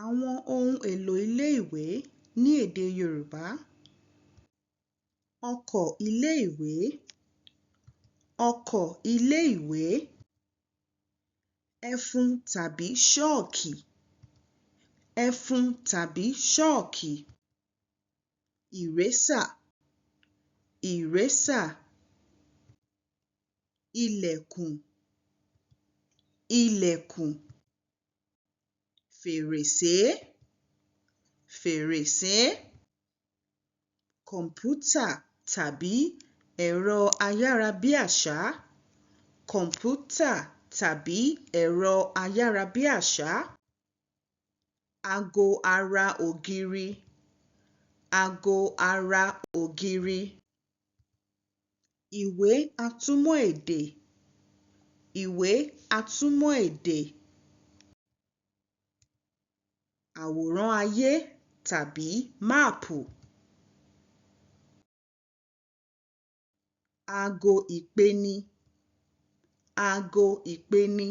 Àwọn ohun èlò ilé-ìwé ní èdè Yorùbá. Ọkọ̀ ilé-ìwé, ọkọ̀ ilé-ìwé. Ẹfun tàbí ṣọ́ọ̀kì, ẹfun tàbí ṣọ́ọ̀kì. Ìrésà, ìrésà. Ilẹ̀kùn, ilẹ̀kùn. Fèrèsé, fèrèsé. Kọ̀m̀pútà tàbí ẹ̀rọ ayárabíàṣá, kọ̀m̀pútà tàbí ẹ̀rọ ayárabíàṣá. Ago ara ògiri, ago ara ògiri. Ìwé atúmọ̀ èdè, ìwé atúmọ̀ èdè. Àwòrán ayé tàbí máàpù. Aago ìpeni, aago ìpeni.